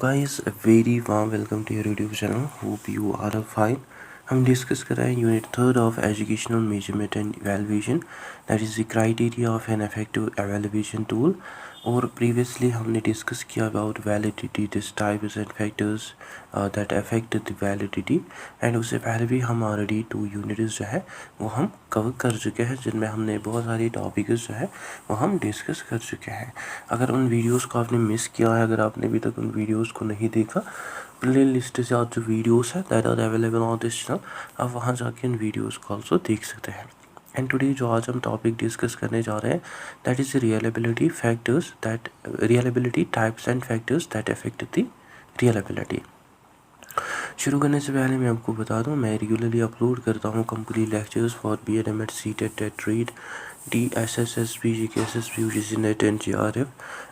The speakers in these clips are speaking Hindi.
guys, a very warm welcome to your YouTube channel. Hope you are fine. हम डिस्कस कर रहे हैं unit third of educational measurement and evaluation, that is the criteria of an effective evaluation tool. और प्रीवियसली हमने डिस्कस किया about validity, this types and factors that affect the validity. And उससे पहले भी हम ऑलरेडी 2 यूनिट्स जो है वो हम कवर कर चुके हैं, जिनमें हमने बहुत सारी टॉपिक्स जो है वो हम डिस्कस कर चुके हैं। अगर उन वीडियोस को आपने मिस किया है, अगर आपने अभी तक उन वीडियोस को नहीं देखा, प्ले लिस्ट से आज जो वीडियोस है that are available on this channel, आप वहाँ जाके इन वीडियोस को ऑल्सो देख सकते हैं। एंड टुडे जो आज हम टॉपिक डिस्कस करने जा रहे हैं that is reliability factors, that reliability types and factors that affect the reliability. शुरू करने से पहले मैं आपको बता दूं, मैं रेगुलरली अपलोड करता हूं complete lectures for BEd, CTET, TET, REED, DSSSB, GKSSB, UGC NET and JRF।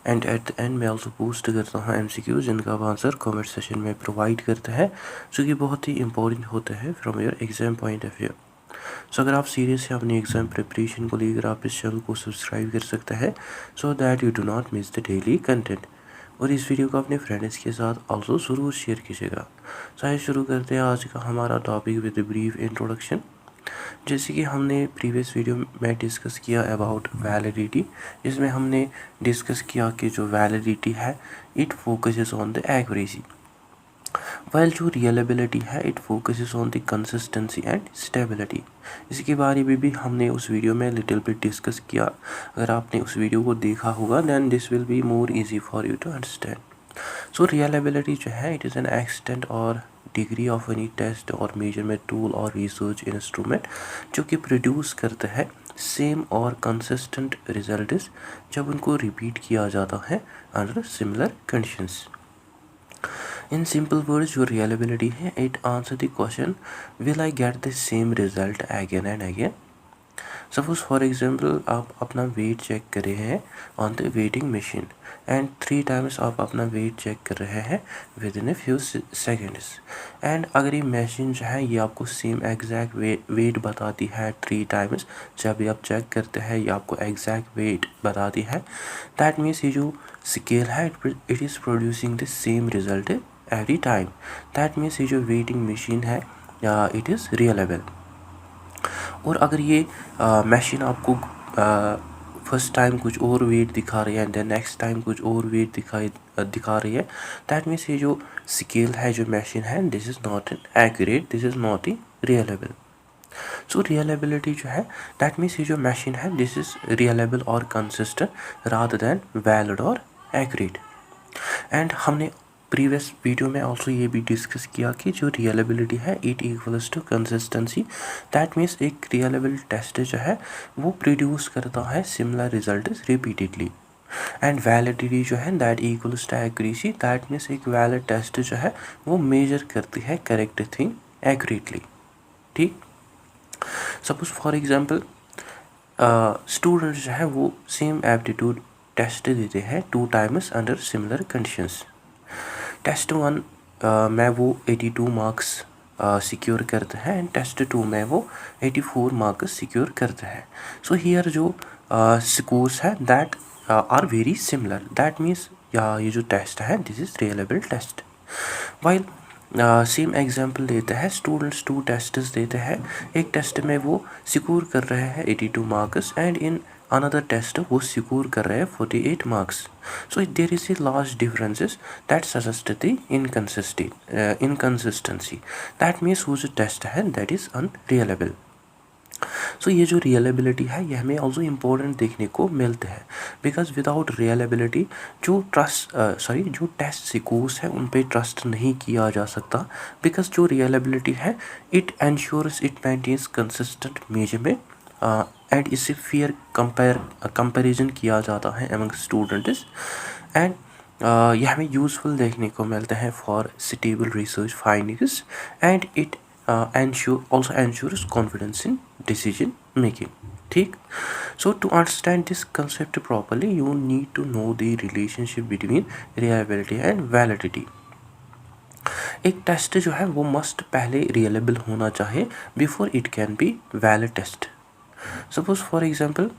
And at the end मैं ऑल्सो पोस्ट करता हूं MCQ, जिनका आप आंसर कमेंट सेशन में प्रोवाइड करते हैं, जो कि बहुत ही इंपॉर्टेंट होता है from your exam point of view. So अगर आप सीरियस हैं अपनी एग्ज़ाम प्रिपरेशन को लेकर, आप इस चैनल को सब्सक्राइब कर सकते हैं so that you do not miss the daily content. और इस वीडियो को अपने फ्रेंड्स के साथ ऑल्सो ज़रूर शेयर कीजिएगा। आइए शुरू करते हैं आज का हमारा टॉपिक विद ब्रीफ इंट्रोडक्शन। जैसे कि हमने प्रीवियस वीडियो में डिस्कस किया अबाउट वैलिडिटी, इसमें हमने डिस्कस किया कि जो वैलिडिटी है it focuses on the accuracy, while जो रियलेबिलिटी है it focuses on the consistency and stability. इसके बारे में भी हमने उस वीडियो में लिटिल बिट डिस्कस किया। अगर आपने उस वीडियो को देखा होगा then this will be more easy for you to understand. So reliability जो है इट इज़ एन एक्सटेंट और डिग्री ऑफ एनी टेस्ट और मेजरमेंट टूल और रिसर्च इंस्ट्रूमेंट जो कि प्रोड्यूस करते हैं सेम और कंसिस्टेंट रिजल्ट्स जब उनको रिपीट किया जाता है अंडर सिमिलर कंडीशंस। इन सिंपल वर्ड्स जो रियलेबिलिटी है it answer the question, will I get the same result again and again. Suppose for example आप अपना वेट चेक कर रहे हैं on the waiting machine and 3 times आप अपना वेट चेक कर रहे हैं with in a few seconds. And अगर ये मशीन जो है ये आपको सेम एग्जैक्ट वेट बताती है 3 टाइम्स, जब भी आप चेक करते हैं ये आपको एग्जैक्ट वेट बताती है, दैट मीन्स ये जो स्केल है it is producing the same result every time. That means ये जो वेटिंग मशीन है इट इज़ रियलेबल। और अगर ये मशीन आपको फर्स्ट टाइम कुछ और वेट दिखा रही है एंड देन नेक्स्ट टाइम कुछ और वेट दिखा रही है, दैट मीन्स ये जो स्केल है जो मशीन है this is not an accurate, this is not a reliable. So reliability जो है दैट मीन्स ये जो मशीन है दिस इज़ रियलेबल और कंसिस्टेंट रादर दैन वैलिड और एक्यूरेट। एंड हमने प्रीवियस वीडियो में ऑल्सो ये भी डिस्कस किया कि जो रियलेबिलिटी है it equals to consistency. That means एक रियलेबल टेस्ट जो है वो प्रोड्यूस करता है similar result repeatedly. And validity जो है that equals to accuracy. That means एक वैलिड टेस्ट जो है वो मेजर करती है करेक्ट थिंग एक्यूरेटली। ठीक, सपोज फॉर एग्जांपल स्टूडेंट जो है वो सेम एप्टीट्यूड टेस्ट देते हैं 2 times under similar conditions. Test 1 में वो 82 मार्क्स सिक्योर करते हैं एंड टेस्ट 2 में वो 84 मार्क्स सिक्योर करते हैं। सो हियर जो स्कोर्स है that are very similar, that means ये जो टेस्ट है this is reliable test. While same example देते हैं, स्टूडेंट्स 2 टेस्ट्स देते हैं, एक टेस्ट में वो सिक्योर कर रहे हैं 82 marks and in another test वो सिक्योर कर रहे हैं 48 marks. So there is a large differences that suggest the inconsistency. That means वो जो टेस्ट है दैट इज़ अनरियलेबल। सो ये जो रियलेबिलिटी है ये हमें ऑल्सो इम्पोर्टेंट देखने को मिलते हैं, बिकॉज विदाउट रियलेबिलिटी जो जो टेस्ट स्कोर्स है उन पे ट्रस्ट नहीं किया जा सकता, बिकॉज जो रियलेबिलिटी है it ensures it maintains consistent measurement and इससे फेयर कंपैरिजन किया जाता है अमंग स्टूडेंट्स। एंड यह हमें यूज़फुल देखने को मिलते हैं for suitable research findings and it also ensures confidence in decision making. ठीक, so to understand this concept properly you need to know the relationship between reliability and validity. एक टेस्ट जो है वो मस्ट पहले रियलेबल होना चाहिए before it can be valid test. Suppose for example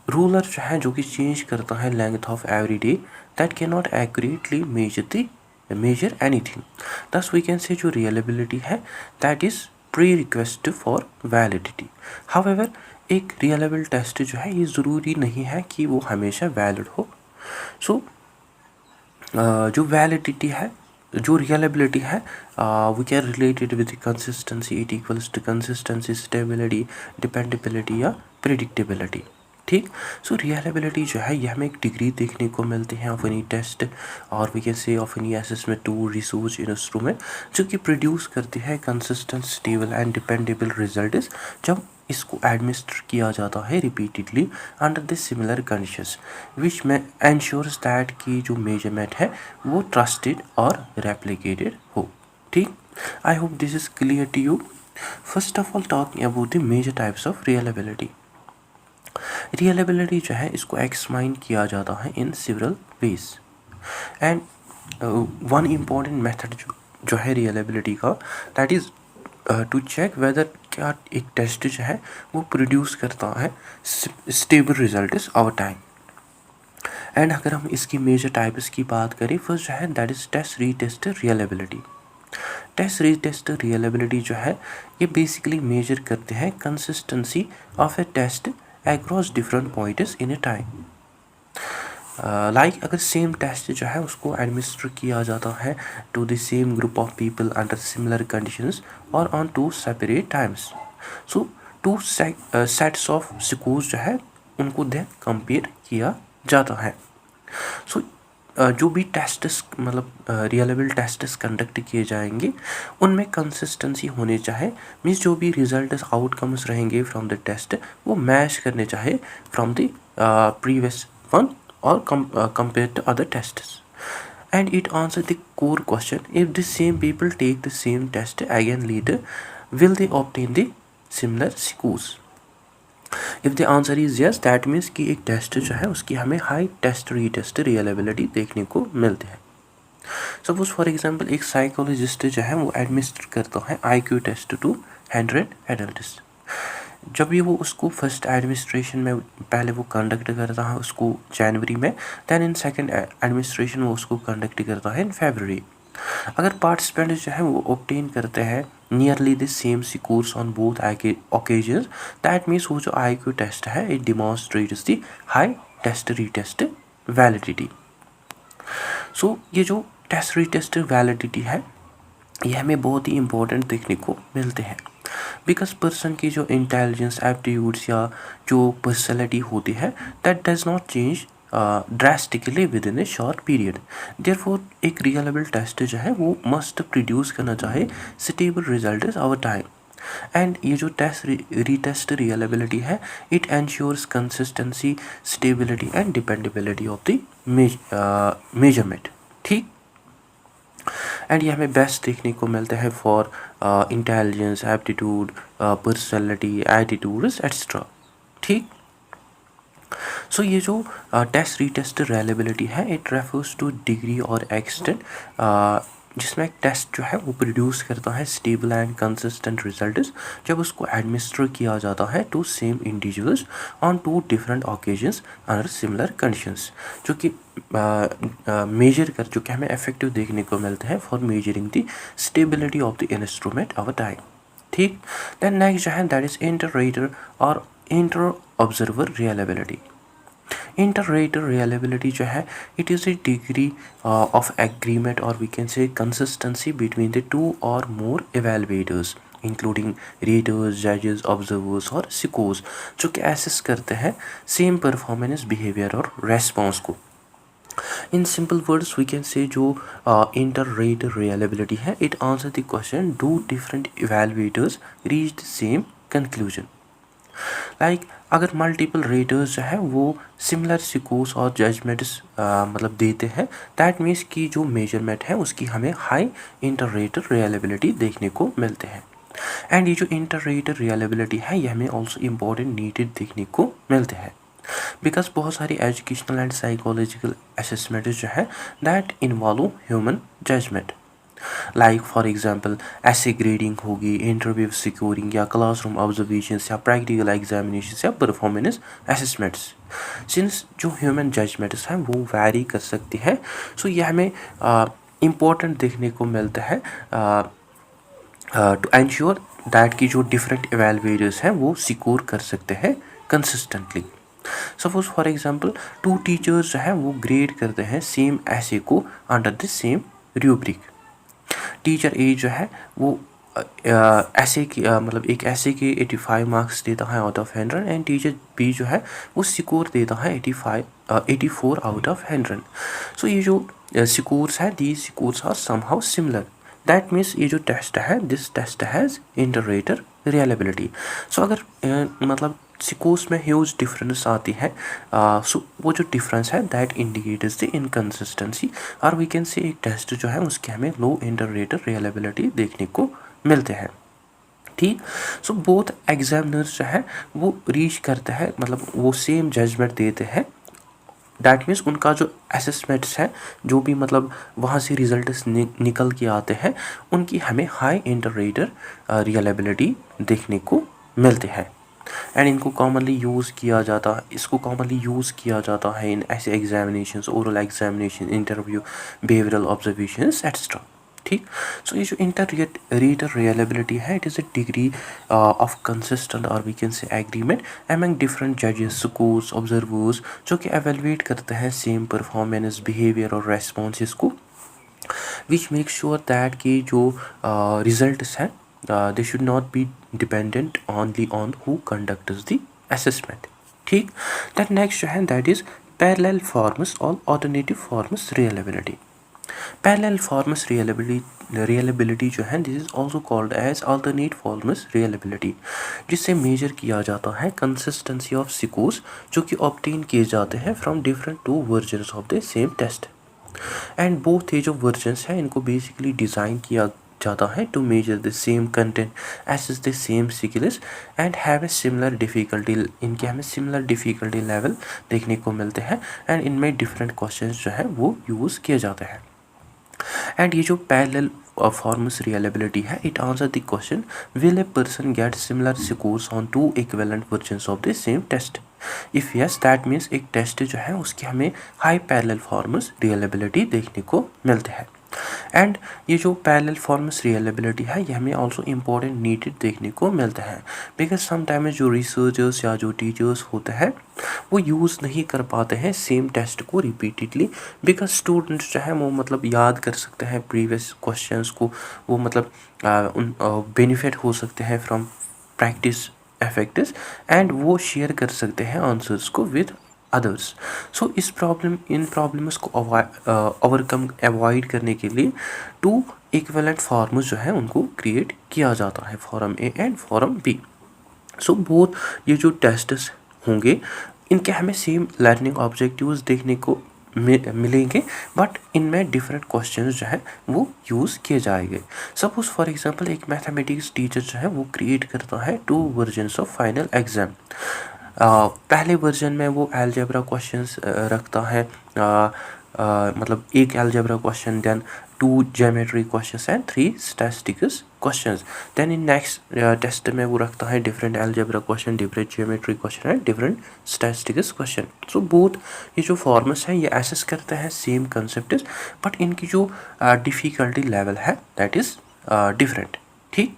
ruler जो है जो कि चेंज करता है length of every day, that cannot accurately measure anything. Thus we can say जो reliability है that is prerequisite for validity. However एक reliable test जो है ये ज़रूरी नहीं है कि वो हमेशा valid हो. So जो validity है, जो reliability है, we can relate it with consistency. It equals to consistency, stability, dependability या predictability. ठीक. सो रियलेबिलिटी जो है ये हमें एक डिग्री देखने को मिलती है ऑफ एनी टेस्ट और we can say of any assessment tool, resource, instrument जो कि प्रोड्यूस करती है consistent, stable and dependable result जब इसको एडमिनिस्टर किया जाता है repeatedly under the similar conditions which में एंश्योर्स दैट की जो मेजरमेंट है वो ट्रस्टेड और रेप्लिकेटेड हो. ठीक. I hope this is clear to you. First of all talking about the major types of reliability. Reliability जो है इसको एक्सप्लेन किया जाता है in several ways and one important method जो है रियलेबिलिटी का that is to check whether क्या एक टेस्ट जो है वो प्रोड्यूस करता है stable result over time. And अगर हम इसकी मेजर टाइप्स की बात करें, फर्स्ट जो है that is test retest reliability. Test retest reliability जो है ये बेसिकली मेजर करते हैं consistency of a test across different points in a time. Like अगर सेम टेस्ट जो है उसको एडमिनिस्टर किया जाता है to the same group of people under similar conditions और on two separate times. So two sets of scores जो है उनको देन कंपेयर किया जाता है. सो जो भी टेस्ट्स मतलब रियलेबल टेस्ट्स कंडक्ट किए जाएंगे उनमें कंसिस्टेंसी होने चाहे, मीन्स जो भी रिजल्ट्स आउटकम्स रहेंगे फ्रॉम द टेस्ट वो मैच करने चाहे फ्रॉम द प्रीवियस वन और compare to other tests. And it answer the core question if the same people take the same test again later will they obtain the similar scores. If the answer is yes that means कि एक टेस्ट जो है उसकी हमें हाई टेस्ट रीटेस्ट रियलेबिलिटी देखने को मिलती है. सपोज फॉर एग्जांपल एक साइकोलॉजिस्ट जो है वो एडमिनिस्टर करता है IQ टेस्ट टू 100 एडल्ट्स. जब ये वो उसको फर्स्ट एडमिनिस्ट्रेशन में पहले वो कंडक्ट करता है उसको जनवरी में, दैन इन सेकेंड एडमिनिस्ट्रेशन वो उसको कंडक्ट करता है इन फरवरी. अगर पार्टिसिपेंट जो है वो ऑब्टेन करते हैं nearly the same scores on both occasions, that means वो जो IQ टेस्ट है it demonstrates the high test retest validity. So ये जो टेस्ट रीटेस्ट वैलिडिटी है ये हमें बहुत ही इम्पोर्टेंट देखने को मिलते हैं बिकॉज पर्सन की जो इंटेलिजेंस, एप्टीट्यूड्स या जो पर्सनैलिटी होती है that does not change drastically with in A short period. Therefore एक रियलेबल टेस्ट जो है वो मस्ट प्रोड्यूस करना चाहे stable result over time. And ये जो टेस्ट रीटेस्ट रियलेबिलिटी है it ensures consistency, stability and dependability of the measurement. ठीक. एंड ये हमें बेस्ट देखने को मिलता है for intelligence, aptitude, personality, attitudes etcetera. ठीक. सो ये जो टेस्ट रीटेस्ट रियलेबिलिटी है इट रेफर्स टू डिग्री और एक्सटेंट जिसमें एक टेस्ट जो है वो प्रोड्यूस करता है स्टेबल एंड कंसिस्टेंट रिजल्ट्स जब उसको एडमिनिस्टर किया जाता है to same individuals on two different occasions under similar conditions, जो कि मेजर कर जो कि हमें इफेक्टिव देखने को मिलते हैं for measuring the stability of the instrument over time. ठीक. देन नेक्स्ट जो है दैट इज इंटर-रेटर और inter observer reliability. Inter-rater reliability जो है it is a degree of agreement और we can say consistency between the two और मोर एवेलुएटर्स इंक्लूडिंग रेटर्स, जजेस, ऑब्जर्वर्स और स्कोर्स जो कि एसेस करते हैं सेम परफॉर्मेंस, बिहेवियर और रेस्पॉन्स को. In simple words we can say जो इंटर-रेटर रियलेबिलिटी है it answer the question do different evaluators reach the same conclusion. Like अगर मल्टीपल रेटर्स जो है वो सिमिलर स्कोर्स और जजमेंट्स मतलब देते हैं दैट मीन्स कि जो मेजरमेंट है उसकी हमें हाई इंटर-रेटर रियलेबिलिटी देखने को मिलते हैं. एंड ये जो इंटर-रेटर रियलेबिलिटी है ये हमें ऑल्सो इम्पोर्टेंट नीडेड देखने को मिलते हैं बिकॉज बहुत सारी एजुकेशनल एंड साइकोलॉजिकल असेसमेंट जो है that involve human judgement. Like for example ऐसे ग्रेडिंग होगी, इंटरव्यू सिक्योरिंग या क्लासरूम ऑब्जर्वेशंस या प्रैक्टिकल एग्जामिनेशंस या परफॉर्मेंस असेसमेंट्स। सिंस जो ह्यूमन जजमेंट्स हैं वो वैरी कर सकती है, सो ये हमें इम्पोर्टेंट देखने को मिलता है टू एंश्योर दैट की जो डिफरेंट एवेलुएटर्स हैं वो सिक्योर कर सकते हैं consistently. Suppose for example 2 teachers जो हैं वो ग्रेड करते हैं सेम ऐसे को under the same rubric. Teacher A जो है वो ऐसे की मतलब एक ऐसे के 85 मार्क्स देता है out of 100 and teacher B जो है वो स्कोर देता है 84 आउट ऑफ 100। सो ये जो स्कोर्स है these scores are somehow similar. That means ये जो टेस्ट है this test has interrater reliability. So अगर मतलब स्कोर्स में ह्यूज डिफरेंस आती है, सो वो जो डिफरेंस है दैट इंडिकेट्स द इनकन्सिस्टेंसी, और वी कैन से एक टेस्ट जो है उसके हमें लो इंटररेटर रियलेबिलिटी देखने को मिलते हैं। ठीक, सो बोथ एग्जामिनर्स जो है वो रीच करते हैं, मतलब वो सेम जजमेंट देते हैं। दैट मीन्स उनका जो असेसमेंट्स है, जो भी मतलब वहाँ से रिजल्ट्स निकल के आते हैं, उनकी हमें हाई इंटररेटर रियलेबिलिटी देखने को मिलते हैं। एंड इनको कॉमनली यूज़ किया जाता है, इसको कॉमनली यूज़ किया जाता है in essay examinations, oral examination, interview, behavioural observations etcetera. ठीक, सो ये जो इंटररेटर रियलेबिलिटी है it is a degree of consistent और we can say agreement among different जजेस, स्कूल्स, ऑब्जर्वर्स जो कि एवेलुएट करते हैं सेम परफॉर्मेंस, बिहेवियर और रेस्पॉन्सेस को, विच मेक श्योर दैट कि जो रिजल्ट्स हैं they should not be dependent only on who conducts the assessment। ठीक, that next जो है that is parallel forms or alternative forms reliability। parallel forms reliability जो है this is also called as alternate forms reliability, जिससे मेजर किया जाता है consistency of scores जो कि obtain किए जाते हैं from different two versions of the same test। And both ये जो वर्जन्स हैं इनको बेसिकली डिज़ाइन किया जाता है to measure the same content, assess the same skills and have a similar difficulty. इनके हमें सिमिलर डिफ़िकल्टी लेवल देखने को मिलते हैं एंड इनमें डिफरेंट क्वेश्चंस जो है वो यूज़ किए जाते हैं। एंड ये जो पैरेलल फॉर्म्स रियलेबिलिटी है it answer the question will a person get similar scores on 2 equivalent versions of the same test. If yes that means एक टेस्ट जो है उसकी हमें हाई पैरेलल फॉर्म्स रियलेबिलिटी देखने को मिलते हैं। एंड ये जो पैरेलल फॉर्म्स रियलेबिलिटी है ये हमें ऑल्सो इम्पोर्टेंट नीडेड देखने को मिलता है, बिकॉज समटाइम्स जो रिसर्चर्स या जो टीचर्स होते हैं वो यूज़ नहीं कर पाते हैं सेम टेस्ट को रिपीटेडली, बिकॉज स्टूडेंट्स जो है वो मतलब याद कर सकते हैं प्रीवियस क्वेश्चंस को, वो मतलब उन बेनिफिट हो सकते हैं फ्रॉम प्रैक्टिस इफेक्ट्स एंड वो शेयर कर सकते हैं आंसर्स को with others. So in problems को अवॉइड करने के लिए 2 इक्विवेलेंट फॉर्म्स जो है उनको क्रिएट किया जाता है, form A and form B. So both ये जो टेस्ट्स होंगे इनके हमें सेम लर्निंग ऑब्जेक्टिव्स देखने को मिलेंगे, बट इनमें डिफरेंट क्वेश्चंस जो है वो यूज़ किए जाएंगे। सपोज फॉर एग्जांपल एक मैथमेटिक्स टीचर जो है वो क्रिएट करता है 2 वर्जन्स ऑफ फाइनल एग्ज़ाम। पहले वर्जन में वो अलजेब्रा क्वेश्चंस रखता है, मतलब एक algebra question, then 2 geometry questions and 3 statistics questions. Then in next test में वो रखता है different algebra question, different geometry question and different statistics question. So both ये जो फॉर्म्स हैं ये एसेस करते हैं सेम कंसेप्ट, बट इनकी जो डिफ़िकल्टी लेवल है दैट इज़ डिफरेंट। ठीक,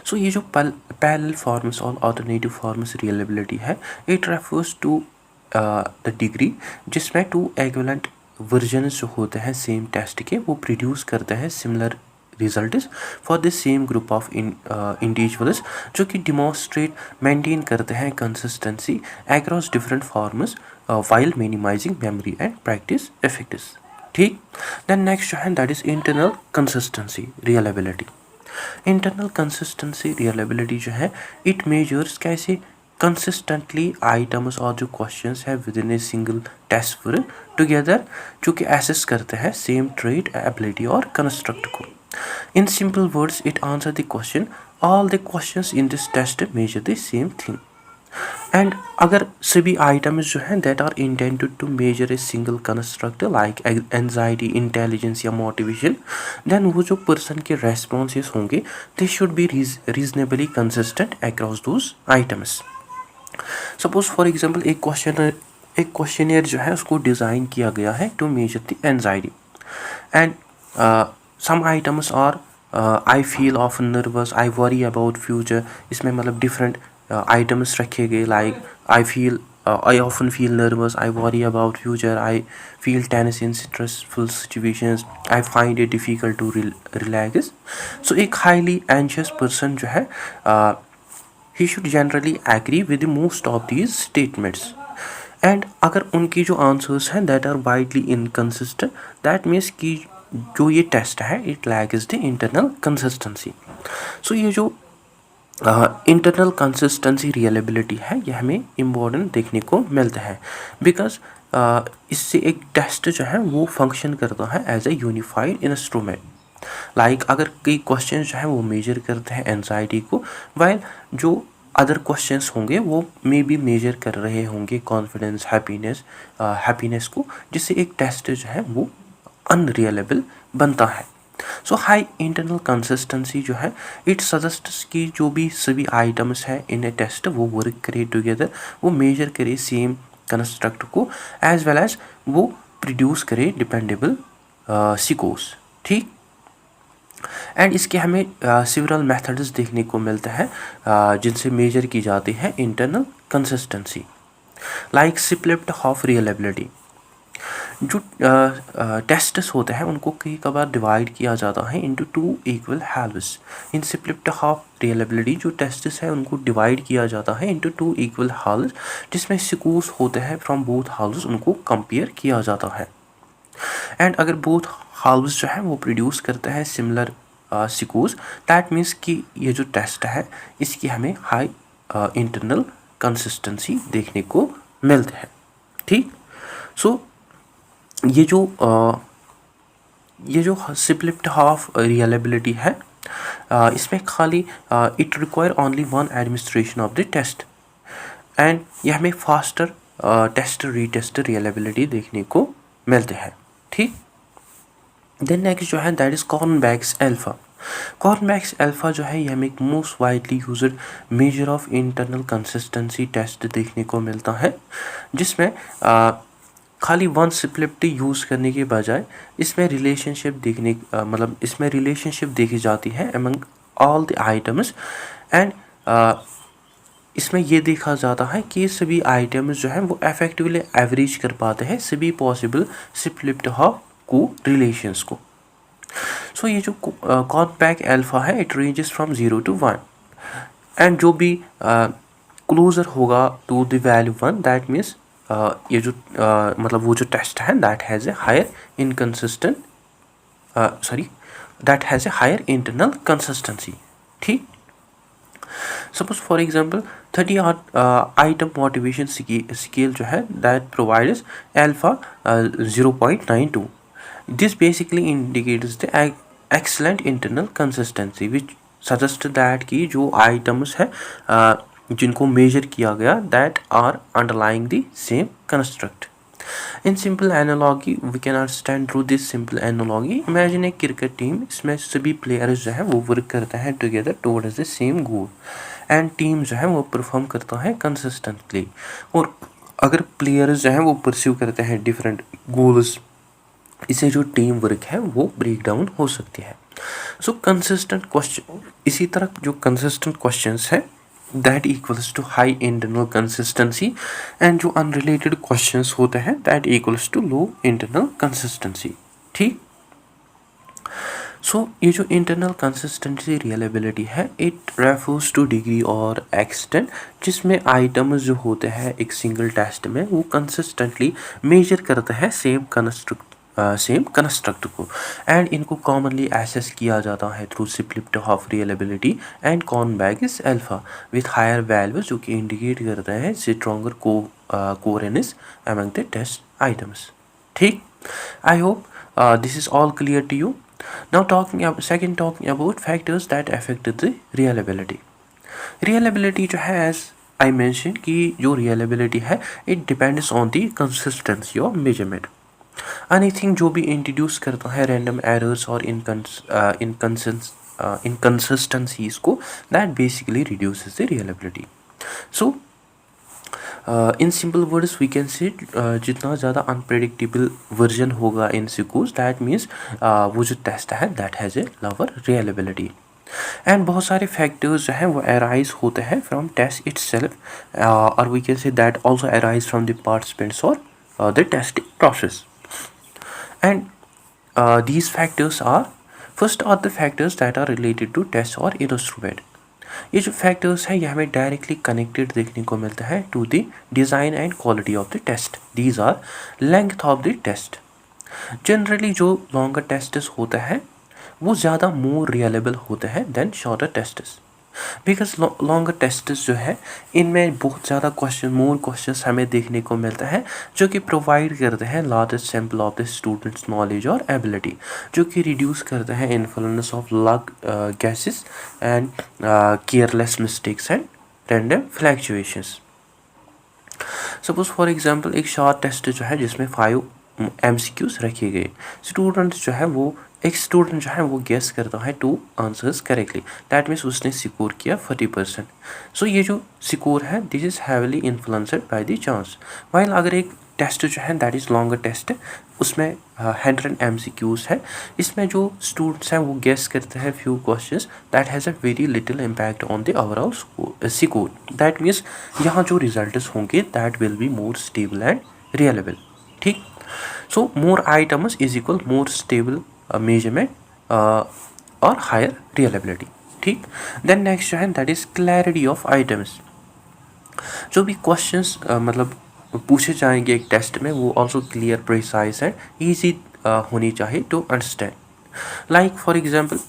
सो ये जो पैरेलल फॉर्म्स और अल्टरनेटिव फॉर्म्स रियलेबिलिटी है it refers to the degree जिसमें 2 इक्विवेलेंट वर्जन्स जो होते हैं सेम टेस्ट के वो प्रोड्यूस करते हैं similar results for the same group of individuals, जो कि डिमॉन्स्ट्रेट मेंटेन करते हैं consistency across different forms while minimizing memory and practice effects. ठीक, देन नेक्स्ट जो है that is internal consistency reliability. Internal consistency reliability जो है इट मेजर्स कैसे कंसिस्टेंटली आइटम्स और जो क्वेश्चंस है within a single test for together, जो कि एसेस करते हैं सेम ट्रेट, एबिलिटी और कंस्ट्रक्ट को। In simple words it answer the question all the questions in this test measure the same thing. And अगर सभी आइटम्स जो हैं that are intended to measure a single construct like anxiety, intelligence या मोटिवेशन, देन वो जो पर्सन के रेस्पॉन्सेस होंगे they should be reasonably consistent across those items. Suppose for example एक क्वेश्चनियर जो है उसको डिज़ाइन किया गया है to measure the anxiety and some items are I feel of nervous, I worry about future. इसमें मतलब डिफरेंट आइटम्स रखे गए like I often feel nervous, I worry about future, I feel tense in stressful situations, I find it difficult to relax. So एक highly anxious person जो है he should generally agree with the most of these statements. And अगर उनकी जो आंसर्स हैं that are widely inconsistent, that means कि जो ये टेस्ट है it lacks the internal consistency. So ये जो इंटरनल कंसिस्टेंसी रियलेबिलिटी है ये हमें इम्पोर्टेंट देखने को मिलता है बिकॉज इससे एक टेस्ट जो है वो फंक्शन करता है as a unified instrument. Like अगर कई क्वेश्चन जो है वो मेजर करते हैं एंजाइटी को, वाइल जो अदर क्वेश्चंस होंगे वो मे बी मेजर कर रहे होंगे कॉन्फिडेंस, हैप्पीनेस को, जिससे एक टेस्ट जो है वो अनरियलेबल बनता है। सो हाई इंटरनल कंसिस्टेंसी जो है इट सजेस्ट्स कि जो भी सभी आइटम्स है इन ए टेस्ट वो वर्क करे टुगेदर, वो मेजर करे सेम कंस्ट्रक्ट को एज वेल एज वो प्रोड्यूस करे डिपेंडेबल स्कोर्स। ठीक, एंड इसके हमें सिवरल मेथड्स देखने को मिलता है जिनसे मेजर की जाती है internal consistency, like split of reliability. जो टेस्ट्स होते हैं उनको कई कबार डिवाइड किया जाता है into two equal halves. In split of reliability जो टेस्ट्स है उनको डिवाइड किया जाता है इनटू टू इक्वल हाल्व्स, जिसमें स्कोर्स होते हैं फ्रॉम बोथ हाल्व्स उनको कंपेयर किया जाता है। एंड अगर बोथ हाल्व्स जो है वो प्रोड्यूस करते हैं सिमिलर स्कोर्स, दैट मीन्स कि ये जो टेस्ट है इसकी हमें हाई इंटरनल कंसिस्टेंसी देखने को मिलता है। ठीक, सो ये जो स्प्लिट ऑफ रियलेबिलिटी है इसमें खाली it require only one administration of the test and ये हमें फास्टर टेस्ट रीटेस्ट रियलेबिलिटी देखने को मिलते हैं। ठीक, देन नेक्स्ट जो है that is Cronbach's alpha. Cronbach's alpha जो है ये हमें एक most widely used measure of internal consistency test देखने को मिलता है, जिसमें खाली वन स्प्लिट यूज़ करने के बजाय इसमें रिलेशनशिप मतलब इसमें रिलेशनशिप देखी जाती है among all the items and इसमें ये देखा जाता है कि सभी आइटम्स जो हैं वो इफेक्टिवली एवरेज कर पाते हैं सभी पॉसिबल स्प्लिट ऑफ को रिलेशंस को। सो ये जो कॉर्नबैक अल्फा है it ranges from 0 to 1 and जो भी क्लोजर होगा to the value 1 that means ये जो मतलब वो जो टेस्ट है that has a higher that has a higher internal consistency. ठीक, suppose for example 30 item motivation scale जो है that provides alpha 0.92। This basically indicates the excellent internal consistency which suggest that कि जो आइटम्स है जिनको मेजर किया गया that are underlying the same construct. In simple analogy we can understand through this simple analogy. Imagine a cricket team, इसमें सभी प्लेयर्स जो है वो वर्क करते हैं together towards the same goal and team जो है वो परफॉर्म करता है कंसिस्टेंटली। और अगर प्लेयर्स जो हैं वो परस्यू करते हैं डिफरेंट गोल्स, इसे जो टीम वर्क है वो ब्रेक डाउन हो सकती है। सो कंसिस्टेंट क्वेश्चन, इसी तरह जो कंसिस्टेंट क्वेश्चंस है that equals to high internal consistency and जो unrelated questions होते हैं that equals to low internal consistency। ठीक, सो ये जो internal consistency reliability है it refers to degree और extent जिसमें items जो होते हैं एक single test में वो consistently measure करते हैं सेम कंस्ट्रक्ट को एंड इनको कॉमनली एसेस किया जाता है through split of reliability and Cronbach alpha with higher values जो कि इंडिकेट करता है stronger coherence among the test items. ठीक, I hope this is all clear to you. Now talking about factors that affect the reliability. Reliability जो है एज आई मेंशन कि जो रियलेबिलिटी है it depends on the consistency of measurement. Anything जो भी इंट्रोड्यूस करता है रैंडम एरर्स और inconsistencies को, that basically reduces the reliability. So in simple words we can say जितना ज़्यादा unpredictable version होगा in SQLs, that means वो जो टेस्ट है that has a lower reliability. And बहुत सारे फैक्टर्स जो हैं वो अराइज होते हैं फ्रॉम टेस्ट इटसेल्फ, और we can say that also arise from the participants और the testing process. And these factors are, first are the factors that are related to test or instrument. ये जो फैक्टर्स हैं ये हमें डायरेक्टली कनेक्टेड देखने को मिलता है to the design and quality of the test. These are length of the test. Generally जो लॉन्गर टेस्ट्स होते हैं वो ज़्यादा मोर रियलेबल होते हैं than shorter tests, because longer tests जो है इनमें बहुत ज़्यादा मोर क्वेश्चंस हमें देखने को मिलता है जो कि प्रोवाइड करते हैं largest sample of the students knowledge और एबिलिटी, जो कि रिड्यूस करते हैं influence of luck, guesses and careless mistakes and random fluctuations. Suppose for example एक शॉर्ट टेस्ट जो है जिसमें 5 MCQs रखे गए, स्टूडेंट्स जो है वो एक स्टूडेंट जो है वो गेस करता है 2 आंसर्स करेक्टली, दैट मीन्स उसने स्कोर किया 40%. सो ये जो स्कोर है this is heavily influenced by the chance. While अगर एक टेस्ट जो है दैट इज़ लॉन्गर टेस्ट, उसमें 100 MCQs है, इसमें जो स्टूडेंट्स हैं वो गेस करते हैं few questions, that has a very little impact on the overall score. That means यहाँ जो रिजल्ट्स होंगे that will be more stable and reliable. ठीक. So more items is equal more stable measurement और हायर रियलेबिलिटी. ठीक. देन नेक्स्ट जो है that is clarity of items. जो भी क्वेश्चंस मतलब पूछे जाएंगे एक टेस्ट में वो also clear, precise and easy होनी चाहिए to understand. Like for example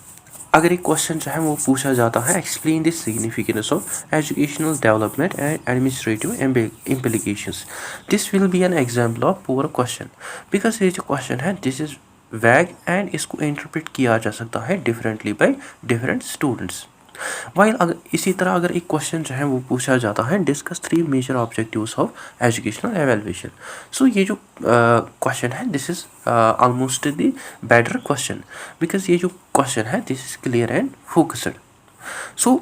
अगर एक क्वेश्चन जो है वो पूछा जाता है explain the significance of educational development and administrative implications, this will be an example of poor question, because ये जो क्वेश्चन है दिस इज वैग एंड इसको इंटरप्रेट किया जा सकता है differently by different students. While अगर इसी तरह अगर एक क्वेश्चन जो है वो पूछा जाता है discuss 3 major objectives of educational evaluation, so ये जो क्वेश्चन है this is almost the better question, because ये जो क्वेश्चन है this is clear and focused. So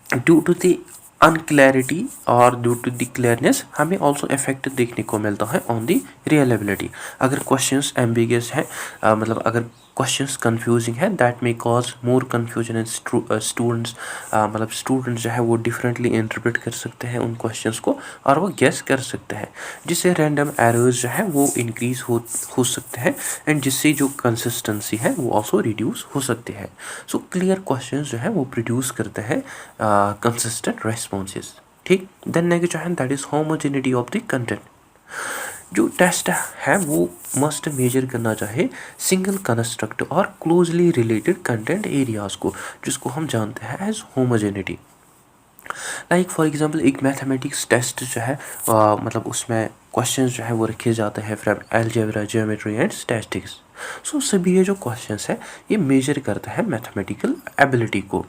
due to the unclarity और ड्यू टू द क्लियरनेस हमें ऑल्सो इफेक्ट देखने को मिलता है ऑन द रियलेबिलिटी. अगर क्वेश्चंस एम्बिगियस है, मतलब अगर क्वेश्चंस कंफ्यूजिंग है that may cause more confusion in students, मतलब स्टूडेंट्स जो है वो डिफरेंटली इंटरप्रेट कर सकते हैं उन क्वेश्चंस को और वो गेस कर सकते हैं, जिससे रैंडम एरर्स जो है वो इंक्रीज हो सकते हैं एंड जिससे जो कंसिस्टेंसी है वो ऑल्सो रिड्यूस हो सकती है. सो क्लियर क्वेश्चंस जो है वो प्रोड्यूस करते हैं कंसिस्टेंट रेस्पॉन्सेज. ठीक. देन नेक्स्ट जो है that is homogeneity of the content. जो टेस्ट है वो मस्ट मेजर करना चाहे सिंगल कंस्ट्रक्ट और क्लोजली रिलेटेड कंटेंट एरियाज को, जिसको हम जानते हैं as homogeneity. Like for example एक मैथमेटिक्स टेस्ट जो है मतलब उसमें क्वेश्चंस जो है वो रखे जाते हैं from algebra, geometry and statistics. So सभी ये जो क्वेश्चंस है ये मेजर करता है मैथमेटिकल एबिलिटी को.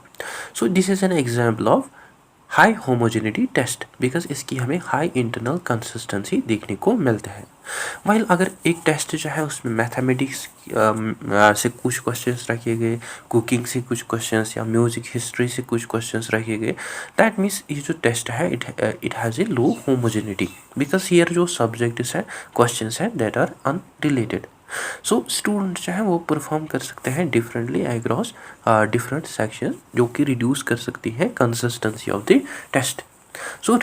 So this is an example of high homogeneity test, because इसकी हमें हाई इंटरनल कंसिस्टेंसी देखने को मिलता है. वाइल अगर एक टेस्ट जो है उसमें मैथमेटिक्स से कुछ क्वेश्चंस रखे गए, कुकिंग से कुछ क्वेश्चंस या म्यूजिक हिस्ट्री से कुछ क्वेश्चंस रखे गए, दैट मीन्स ये जो टेस्ट है it has a low homogeneity, because here जो सब्जेक्ट्स हैं क्वेश्चंस हैं that are unrelated. So students जो हैं वो परफॉर्म कर सकते हैं डिफरेंटली अक्रॉस डिफरेंट सेक्शन, जो कि रिड्यूस कर सकती है कंसिस्टेंसी ऑफ द टेस्ट. सो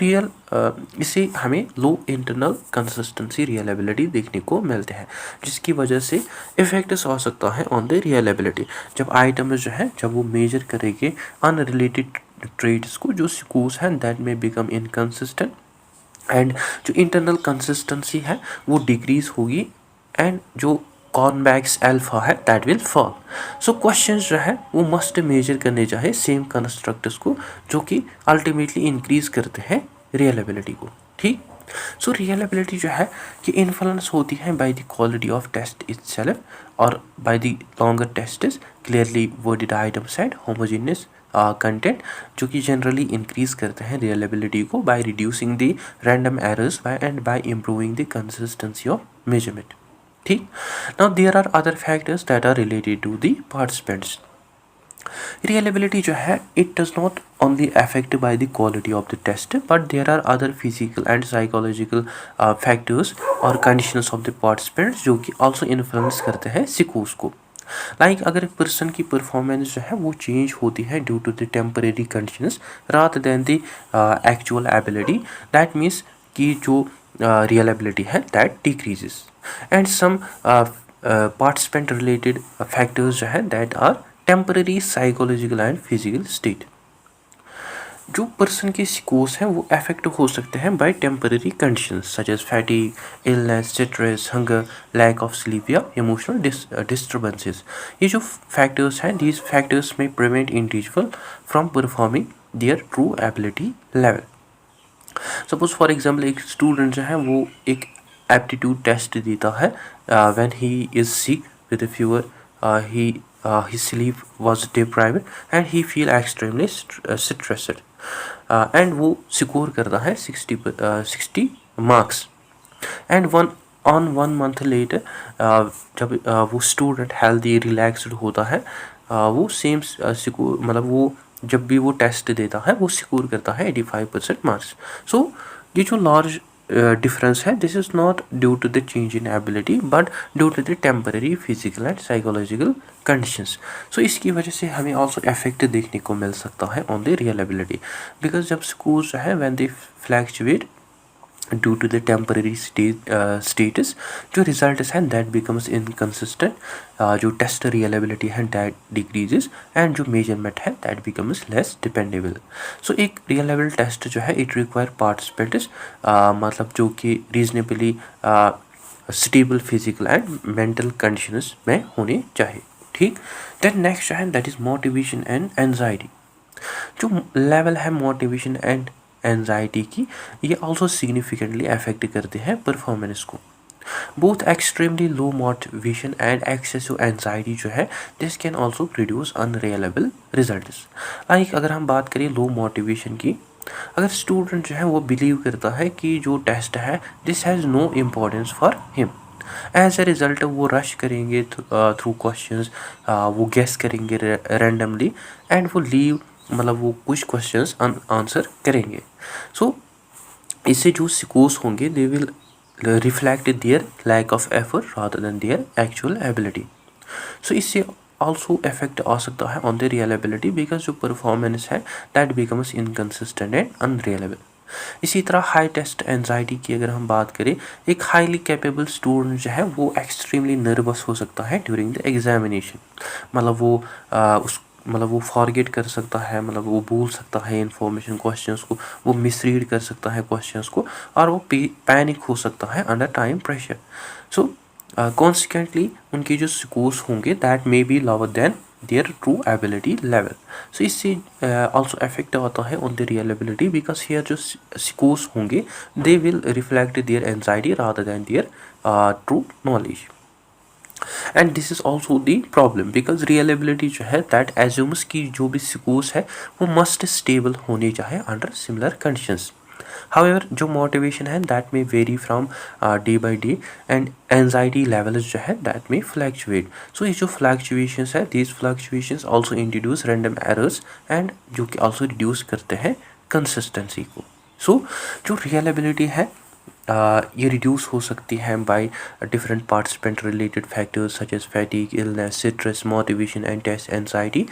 इससे हमें लो इंटरनल कंसिस्टेंसी रियलेबिलिटी देखने को मिलते हैं, जिसकी वजह से इफेक्ट्स आ सकता है ऑन द रियलेबिलिटी. जब आइटम जो है जब वो मेजर करेंगे अनरिलेटेड ट्रेड्स को, जो स्कूल्स हैं दैट में बिकम इनकंसिस्टेंट एंड जो इंटरनल कंसिस्टेंसी है वो डिक्रीज होगी एंड जो कॉन्वेक्स अल्फा है that will fall. So questions जो है वो मस्ट मेजर करने चाहिए सेम कंस्ट्रक्टर्स को, जो कि अल्टीमेटली इंक्रीज करते हैं रियलेबिलिटी को. ठीक. सो रियलेबिलिटी जो है कि इन्फ्लुएंस होती है by the quality of test itself और by the longer test is clearly worded items and homogeneous content जो कि जनरली इंक्रीज करते हैं रियलेबिलिटी को by reducing the random errors and by improving the consistency of measurement. ठीक, now there are other factors that are related to the participants. Reliability जो है it does not only affect by the quality of the test but there are other physical and psychological factors or conditions of the participants जो कि also influence करते हैं scores को। लाइक अगर एक पर्सन की परफॉर्मेंस जो है वो चेंज होती है due to the temporary conditions rather than the actual ability, that means कि जो रियलेबिलिटी है that decreases. And some participant related factors जो है that are temporary psychological and physical state. जो पर्सन के स्कोर्स हैं वो अफेक्ट हो सकते हैं by temporary conditions such as fatigue, illness, stress, hunger, lack of sleep या इमोशनल डिस्टर्बेंसेस। ये जो फैक्टर्स हैं दीज फैक्टर्स में prevent individual from performing their true ability level. Suppose for example एक स्टूडेंट जो है वो एक एप्टीट्यूड टेस्ट देता है when he is sick with a fever, his sleep was deprived and he feel extremely stressed and वो स्कोर करता है 60 marks. And one month later जब वो स्टूडेंट हेल्दी रिलैक्सड होता है वो सेम स्कोर मतलब वो जब भी वो टेस्ट देता है वो स्कोर करता है 85% मार्क्स। सो ये जो लार्ज डिफरेंस है this is not due to the change in ability but due to the temporary physical and psychological conditions. So इसकी वजह से हमें ऑल्सो इफेक्ट देखने को मिल सकता है on the real ability, because जब स्कोर्स जो है when they fluctuate due to the temporary status जो रिजल्ट है दैट बिकम्स इनकन्सिस्टेंट, जो टेस्ट रियलेबिलिटी है दैट डिक्रीजेस एंड जो मेजरमेंट है that becomes less dependable. So एक रियलेबल टेस्ट जो है इट रिक्वायर पार्टिसिपेंट्स मतलब जो कि reasonably stable physical and mental conditions में होने चाहिए। ठीक, देन नेक्स्ट है that is motivation and anxiety. जो लेवल है मोटिवेशन एंड एंजाइटी की ये ऑल्सो सिग्निफिकेंटली अफेक्ट करते हैं परफॉर्मेंस को। Both extremely low motivation and excessive anxiety जो है this can also produce unreliable results. Like अगर हम बात करें लो मोटिवेशन की, अगर स्टूडेंट जो है वो बिलीव करता है कि जो टेस्ट है this has no importance for him, as a result वो रश करेंगे थ्रू क्वेश्चंस, वो गेस करेंगे रैंडमली एंड वो लीव मतलब वो कुछ क्वेश्चंस आंसर करेंगे। सो इससे जो स्कोर्स होंगे they will reflect their lack of effort rather than their actual ability. So इससे ऑल्सो इफेक्ट आ सकता है ऑन द रियलेबिलिटी बिकॉज जो परफॉर्मेंस है that becomes inconsistent and unreliable. इसी तरह हाई टेस्ट एंजाइटी की अगर हम बात करें, एक हाईली कैपेबल स्टूडेंट जो है वो एक्सट्रीमली नर्वस हो सकता है ड्यूरिंग द एग्जामिनेशन, मतलब वो फॉरगेट कर सकता है, मतलब वो भूल सकता है इन्फॉर्मेशन क्वेश्चंस को, वो मिसरीड कर सकता है क्वेश्चंस को और वो पैनिक हो सकता है under time pressure. So consequently उनके जो स्कोर्स होंगे that may be lower than their true ability level. So इससे ऑल्सो इफेक्ट आता है on the reliability because here जो स्कोर्स होंगे they will reflect their anxiety rather than their true knowledge. And this is also the problem because reliability जो है दैट एज्यूम्स की जो भी स्कोर्स है वो मस्ट स्टेबल होने चाहिए अंडर सिमिलर कंडीशंस। हाउएवर जो मोटिवेशन है दैट में very from day by day and anxiety levels जो है दैट में फ्लैक्चुएट। सो ये जो फ्लैक्चुएशंस है these fluctuations also introduce random errors and जो कि ऑल्सो रिड्यूस करते हैं कंसिस्टेंसी को। सो जो रियलेबिलिटी है ये रिड्यूस हो सकती है by different participant related factors such as fatigue, illness, stress, motivation and test anxiety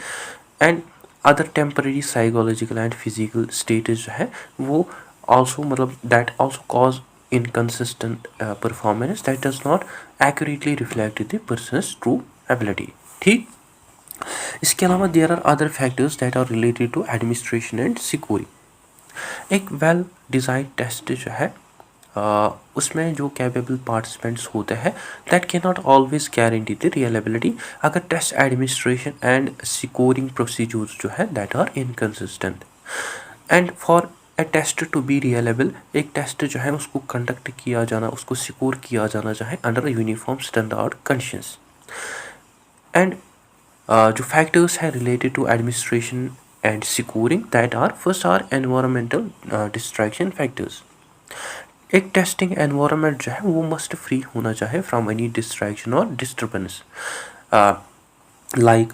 and other temporary psychological and physical status जो है वो also मतलब that also cause inconsistent performance that does not accurately reflect the person's true ability। ठीक, इसके अलावा there are other factors that are related to administration and scoring। एक वेल डिज़ाइन टेस्ट जो है उसमें जो कैपेबल पार्टिसिपेंट्स होते हैं that can not always guarantee the reliability अगर test administration and scoring procedures जो है that are inconsistent. And for a test to be reliable एक टेस्ट जो है उसको कंडक्ट किया जाना, उसको सिक्योर किया जाना चाहे under uniform standard conditions. And जो फैक्टर्स है related to administration and securing that are first are environmental distraction factors. एक टेस्टिंग एनवायरनमेंट जो है वो मस्ट फ्री होना चाहिए फ्रॉम एनी डिस्ट्रैक्शन और डिस्टर्बेंस. लाइक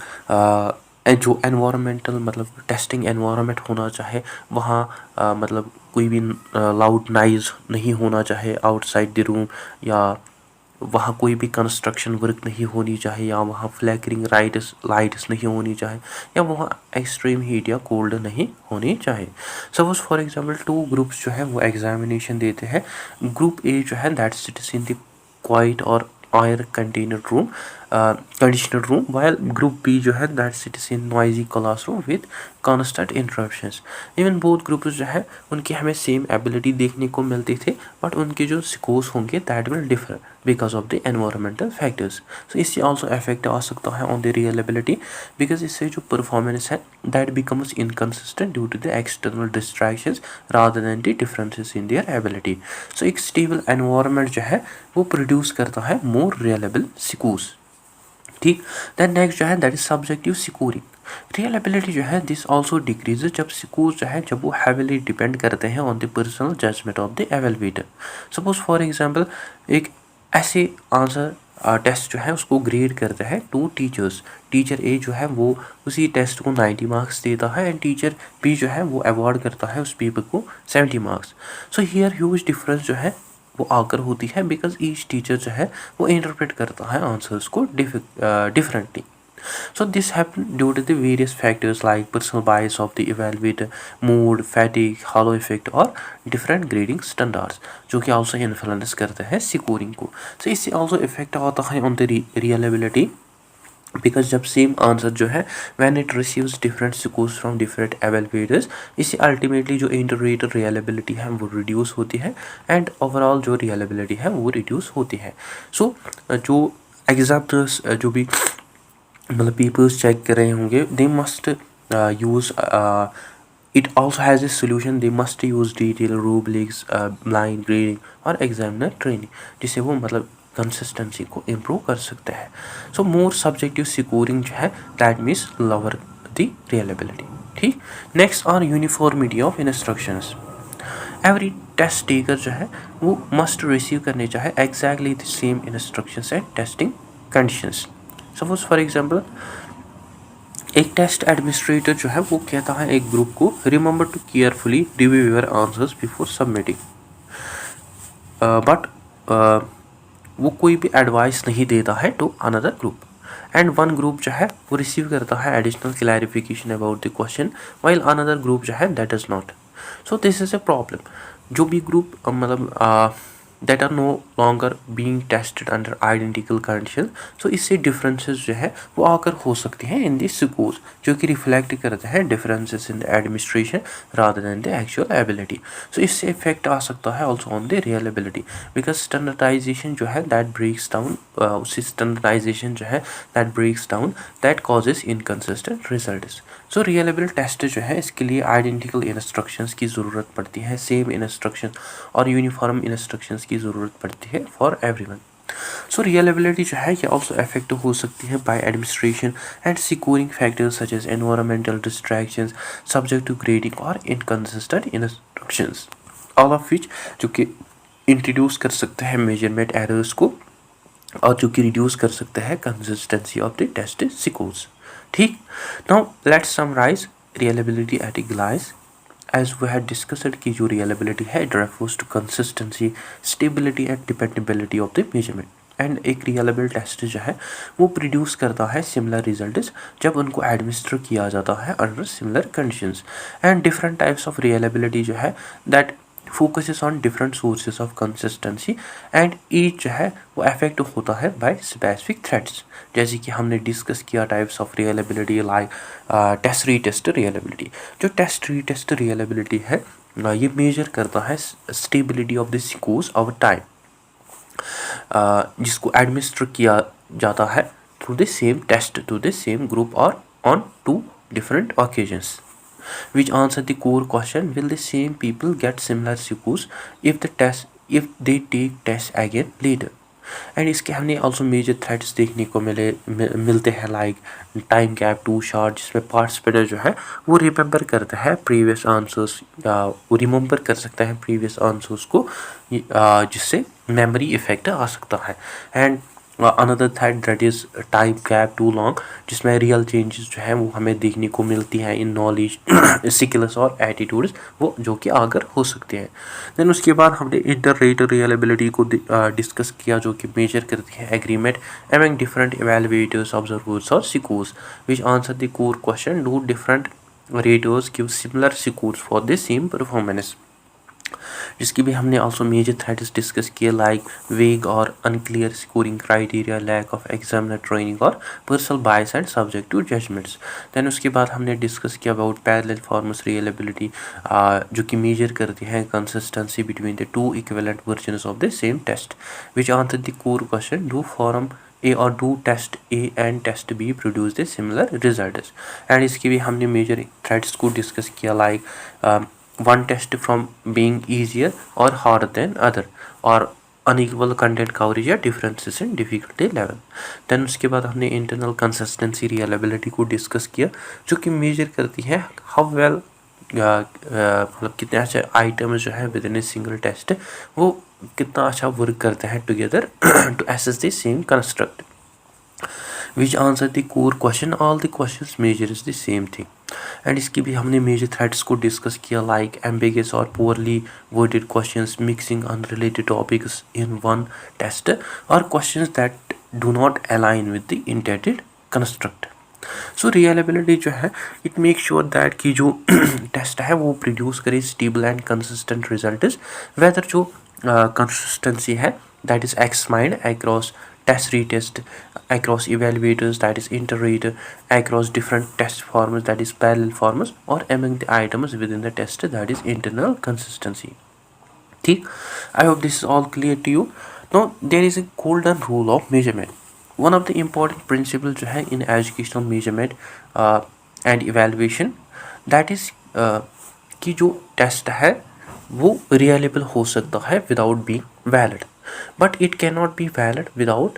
जो एनवायरमेंटल मतलब टेस्टिंग एनवायरनमेंट होना चाहे वहाँ मतलब कोई भी लाउड नॉइज़ नहीं होना चाहिए आउटसाइड द रूम, या वहाँ कोई भी कंस्ट्रक्शन वर्क नहीं होनी चाहिए, या वहाँ फ्लैकरिंग लाइट्स नहीं होनी चाहिए, या वहाँ एक्सट्रीम हीट या कोल्ड नहीं होनी चाहिए. सपोज फॉर एग्जांपल 2 ग्रुप्स जो है वो एग्जामिनेशन देते हैं. ग्रुप ए जो है that sits in the quite और air conditioned room, while group B जो है that sits in noisy classroom with constant interruptions. Even both groups जो है उनकी हमें सेम एबिलिटी देखने को मिलती थी, बट उनके जो स्कोर्स होंगे that will differ because of the environmental factors. So इससे ऑल्सो इफेक्ट आ सकता है ऑन द रियलेबिलिटी, बिकॉज इससे जो परफॉर्मेंस है that becomes inconsistent due to the external distractions rather than the differences in their ability. So एक स्टेबल एनवायरनमेंट जो है वो प्रोड्यूस करता है मोर रियलेबल स्कोर्स. ठीक. दैन नेक्स्ट जो है that is subjective scoring. Reliability जो है दिस ऑल्सो डिक्रीज जब स्कोर जो है जब वो हैवीली डिपेंड करते हैं on the personal judgement of the evaluator. Suppose for example एक ऐसे आंसर टेस्ट जो है उसको ग्रेड करते हैं 2 टीचर्स. टीचर ए जो है वो उसी टेस्ट को 90 मार्क्स देता है एंड टीचर बी जो है वो अवॉर्ड करता है उस पेपर को 70 marks. So here huge difference जो है वो आकर होती है बिकॉज ईच टीचर जो है वो इंटरप्रेट करता है आंसर्स को differently. So this happened due to the various factors like personal bias of the evaluator, mood, fatigue, halo effect और different grading standards जो कि also influence करते हैं scoring को. So इससे also effect आता है on the reliability because जब सेम आंसर जो है when it receives different scores from different evaluators, इससे ultimately जो इंटरप्रेटर रियलेबिलिटी है वो रिड्यूस होती है एंड ओवरऑल जो रियलेबिलिटी है वो रिड्यूस होती है. सो जो एग्जाम्पल्स जो भी मतलब पेपर्स चेक कर रहे होंगे they must use it also has a solution. They must use detail rubrics, blind grading और एग्जामिनर ट्रेनिंग जिससे वो मतलब कंसिस्टेंसी को इम्प्रूव कर सकते हैं. सो मोर सब्जेक्टिव स्कोरिंग जो है that means lower the reliability. ठीक. Next are uniformity of instructions. Every test taker जो है वो मस्ट रिसीव करने चाहिए exactly the same instructions and testing conditions. Suppose for example एक टेस्ट एडमिनिस्ट्रेटर जो है वो कहता है एक ग्रुप को remember to carefully review your answers before submitting, but वो कोई भी एडवाइस नहीं देता है to another group. And one group जो है वो रिसीव करता है additional clarification about the question while another group जो है that is not. So this is a problem. जो भी ग्रुप मतलब that are no longer being tested under identical conditions, so इससे differences जो है वो आकर हो सकती हैं in the scores जो कि reflect करते हैं differences in the administration rather than the actual ability. So इससे effect आ सकता है also on the reliability because standardization जो है that breaks down उसी standardization जो है that breaks down that causes inconsistent results. So reliable test जो है इसके लिए identical instructions की ज़रूरत पड़ती है, same instruction और uniform instructions की ज़रूरत पड़ती है फॉर एवरीवन. सो रियलेबिलिटी जो है ये ऑल्सो इफेक्ट हो सकती है by administration and securing factors such as environmental distractions, subject to grading और inconsistent instructions, all of which जो कि इंट्रोड्यूस कर सकते हैं मेजरमेंट एरर्स को और जो कि रिड्यूस कर सकते हैं consistency of the test scores. ठीक. Now let's summarise reliability at a glance. As we had discussed कि जो reliability है it refers to consistency, stability and dependability of the measurement. And एक रियलेबल टेस्ट जो है वो प्रोड्यूस करता है सिमिलर रिजल्ट्स जब उनको एडमिनिस्टर किया जाता है under similar conditions. And different types of reliability जो है that focuses on different sources of consistency and each जो है वो अफेक्ट होता है बाय स्पेसिफिक थ्रेट्स. जैसे कि हमने डिस्कस किया types of reliability like test retest reliability. जो टेस्ट रीटेस्ट रियलेबिलिटी है ये मेजर करता है stability of the scores over time जिसको एडमिनिस्टर किया जाता है through the same test to the same group और on 2 different occasions which answer the core question, will the same people get similar scores if they take tests again later. And इसके हमने ऑल्सो मेजर थ्रेड्स देखने को मिलते हैं, like time gap too short, जिसमें पार्टिसिपेंट जो है वो रिमेंबर करता है प्रीवियस आंसर्स, वो रिमेंबर कर सकता है प्रीवियस आंसर्स को, जिससे मेमोरी इफेक्ट आ सकता है। And another threat that is time gap too long, जिसमें रियल चेंजेस जो है वो हमें देखने को मिलती हैं इन नॉलेज, स्किल्स और एटीट्यूड्स, वो जो कि आगर हो सकते हैं। देन उसके बाद हमने इंटर-रेट रिलायबिलिटी को डिस्कस किया, जो कि मेजर करती है agreement among different evaluators, observers और scores which answer the core question. Do different raters give similar scores for the same performance? जिसकी भी हमने ऑल्सो मेजर थ्रेड्स डिस्कस किए, लाइक वेग और unclear scoring criteria, lack of examiner training और personal bias and subject to judgements. Then उसके बाद हमने डिस्कस किया अबाउट पैरेलल फॉर्म्स रिलायबिलिटी, जो कि मेजर करती है consistency between the two equivalent versions of the same test which answer the core question, do form A और do test A and test B produce the similar results. And इसकी भी हमने मेजर थ्रेड्स को डिस्कस किया, like one test from being easier or harder than other, or unequal content coverage या differences in difficulty level। then उसके बाद हमने internal consistency reliability को डिस्कस किया, जो कि मेजर करती है how well मतलब कितने अच्छे आइटम्स जो है within a single test वो कितना अच्छा वर्क करते हैं together to assess the same construct which answer the core question, all the questions measures the same thing। And इसकी भी हमने मेजर थ्रेड्स को डिस्कस किया, लाइक एम्बिगस और poorly worded questions, mixing unrelated topics in one test, और questions that do not align with the intended construct. So reliability जो है इट मेक श्योर दैट कि जो टेस्ट है वो प्रोड्यूस करे stable and consistent results, whether जो कंसिस्टेंसी है that is examined across test retest, across evaluators that is inter-rate, across different test forms that is parallel forms, or among the items within the test that is internal consistency। ठीक, I hope this is all clear to you। Now there is a golden rule of measurement, one of the important principles जो है in educational measurement and evaluation, that is कि जो टेस्ट है वो रियलेबल हो सकता है without being valid, but it can not be valid without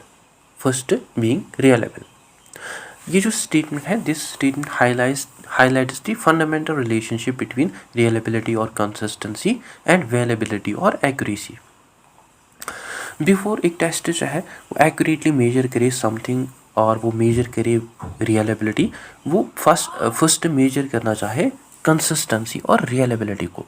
first being reliable. ये जो स्टेटमेंट है, this statement highlights the fundamental relationship between reliability और कंसिस्टेंसी एंड वैलिबिलिटी और एक्यूरेसी। बिफोर एक टेस्ट जो है वो एक्यूरेटली मेजर करे समथिंग और वो मेजर करे रियलेबिलिटी, वो फर्स्ट मेजर करना चाहे कंसिस्टेंसी और रियलेबिलिटी को।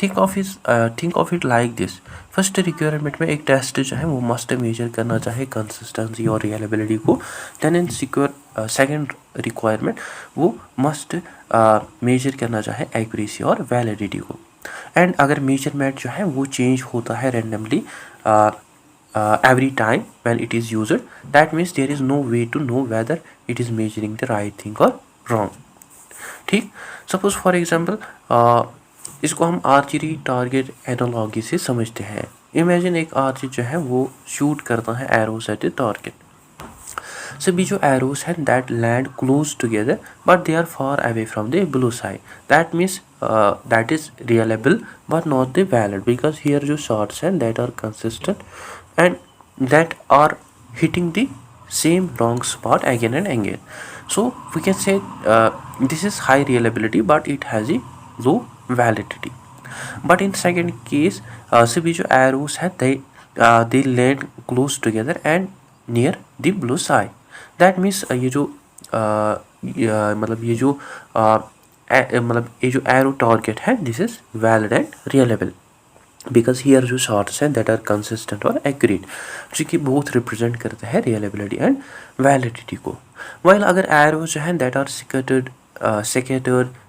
Think of it like this, first requirement में एक टेस्ट जो है वो मस्ट मेजर करना चाहे कंसिस्टेंसी और रियलेबिलिटी को। देन इन सेकंड रिक्वायरमेंट वो मस्ट मेजर करना चाहे एक्यूरेसी और वैलिडिटी को। एंड अगर मेजरमेंट जो है वो चेंज होता है randomly every time when it is used, that means there is no way to know whether it is measuring the right thing or wrong। ठीक, सपोज फॉर एग्जाम्पल इसको हम आर्चरी टारगेट एनालॉजी से समझते हैं। इमेजिन एक आर्चर जो है वो शूट करता है एरोस एट द टारगेट, सभी जो एरोस हैं that land close together but they are far away from the bull's साइड, that means that is reliable but not the valid, because here जो शॉट्स हैं that are consistent and that are hitting the same wrong spot again and again। So we can say this is high reliability but it has a low validity। but in second case सभी जो arrows हैं they land close together and near the blue side, that means ये जो मतलब ये जो arrow target है this is valid and reliable, because here जो शॉट्स हैं दैट आर कंसिस्टेंट और एक्यूरेट, जो कि बहुत रिप्रेजेंट करते हैं रियलेबिलिटी एंड वैलिडिटी को। वाइल अगर एरोज जो हैं that are scattered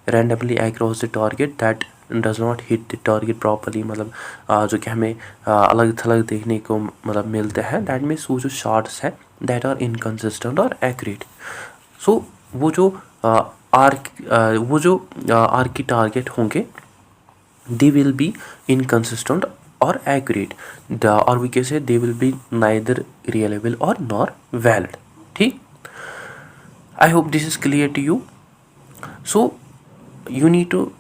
randomly across the target that does not hit the target properly, मतलब जो कि हमें अलग थलग देखने को मतलब मिलते हैं, दैट मीन्स वो जो शॉट्स हैं दैट आर इनकन्सिस्टेंट और एक्यूरेट। सो वो जो आर्क की टारगेट होंगे they will be inconsistent or accurate, or we can say they will be neither reliable or nor valid। ठीक, I hope this is clear to you। so you need to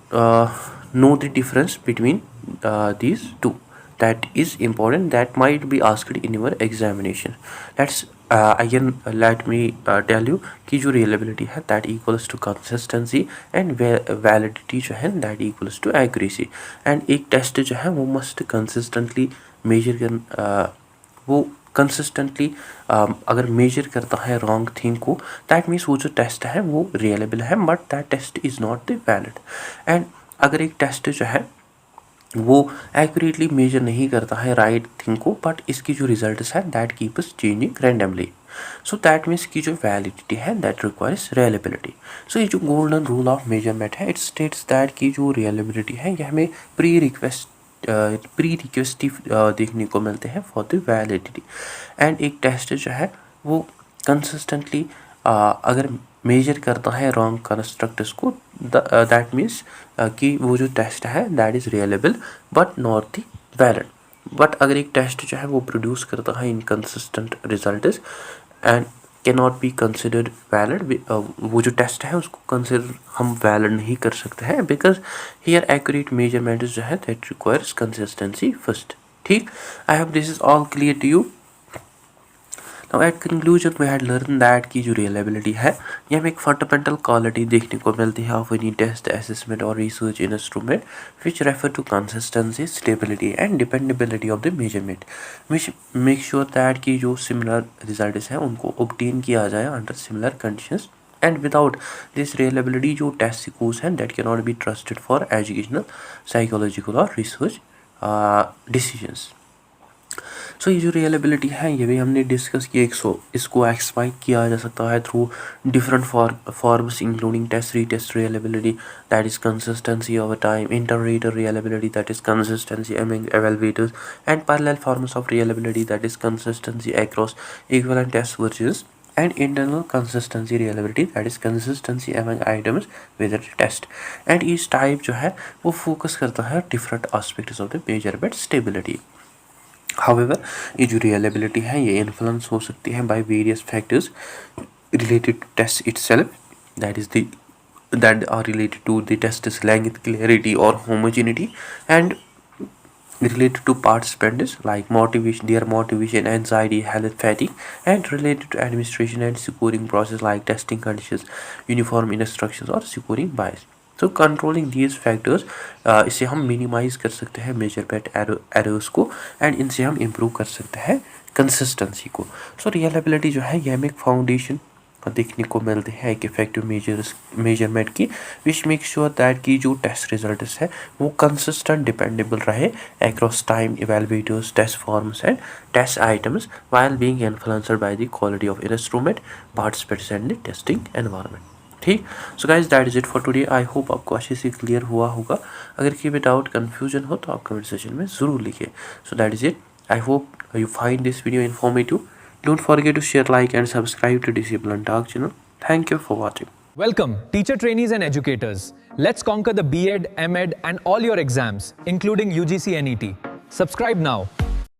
know the difference between these two। that is important that might be asked in your examination. Let's again let me tell you कि जो reliability है that equals to consistency and validity जो है that equals to accuracy. and एक test जो है वो must consistently measure वो कंसिस्टेंटली अगर मेजर करता है रॉन्ग थिंग को, दैट मीन्स वो जो टेस्ट है वो रियलेबल है, but that test is not the valid. And अगर एक टेस्ट जो है वो एक्यूरेटली मेजर नहीं करता है राइट थिंग को, बट इसकी जो रिजल्ट्स है that keeps changing randomly, so that means की जो वैलिडिटी है दैट रिक्वायर्स रियलेबिलिटी. सो ये जो गोल्डन रूल ऑफ मेजरमेंट है, इट स्टेट्स दैट की जो रियलेबिलिटी है ये हमें प्री रिक्वेस्ट देखने को मिलते हैं फॉर द वैलिडिटी. एंड एक टेस्ट जो है वो कंसिस्टेंटली अगर मेजर करता है रॉन्ग कंस्ट्रक्ट्स को, दैट मीन्स कि वो जो टेस्ट है that is reliable but not the valid. But अगर एक टेस्ट जो है वो प्रोड्यूस करता है inconsistent results and can not be considered valid, वो जो टेस्ट है उसको कंसिडर हम वैलिड नहीं कर सकते हैं, बिकॉज हियर एक्यूरेट मेजरमेंट जो है दैट रिक्वायर्स कंसिस्टेंसी फर्स्ट. ठीक, I hope this is all clear to you. Now at conclusion we had learned that की जो reliability है ये हमें एक फंडामेंटल क्वालिटी देखने को मिलती है ऑफ एनी टेस्ट असेसमेंट और research instrument which refer to consistency, stability and dependability of the measurement, which make sure that की जो similar results हैं उनको obtain किया जाए under similar conditions, and without this reliability जो test scores हैं that cannot be trusted for educational, psychological और research decisions. सो ये जो रियलेबिलिटी है ये भी हमने डिस्कस किया. इसको एक्सप्लाइन किया जा सकता है through different forms including test retest reliability that is consistency over time, inter rater reliability that is consistency among evaluators, and parallel forms of reliability that is consistency across equivalent test versions, and internal consistency reliability that is consistency among items within the test. and each type जो है वो फोकस करता है different aspects of the measurement stability. However, ये जो reliability है ये इन्फ्लुएंस हो सकती है by various factors related to test itself, that are related to the test's length, clarity or homogeneity, and related to participants like motivation, their motivation, anxiety, health, fatigue, and related to administration and scoring process like testing conditions, uniform instructions or scoring bias. तो कंट्रोलिंग दीज फैक्टर्स इसे हम मिनिमाइज कर सकते हैं मेजरमेंट एरर्स को, एंड इनसे हम इम्प्रूव कर सकते हैं कंसिस्टेंसी को. सो रियलेबिलिटी जो है ये हमें एक फाउंडेशन देखने को मिलते हैं एक इफेक्टिव मेजरमेंट की, विच मेक श्योर दैट की जो टेस्ट रिजल्ट्स है वो कंसिस्टेंट डिपेंडेबल रहे across time, evaluators, test forms and test items while being influenced by the quality of instrument, participants and the testing environment. ठीक, so guys that is it for today. I hope आपको अच्छे से क्लियर हुआ होगा. अगर कोई भी डाउट कन्फ्यूजन हो तो आप कमेंट सेक्शन में ज़रूर लिखिए. So that is it. I hope you find this video informative. Don't forget to share, like and subscribe to Discipline Talk channel. Thank you for watching. Welcome, teacher trainees and educators. Let's conquer the B.Ed, M.Ed and all your exams, including UGC NET. Subscribe now.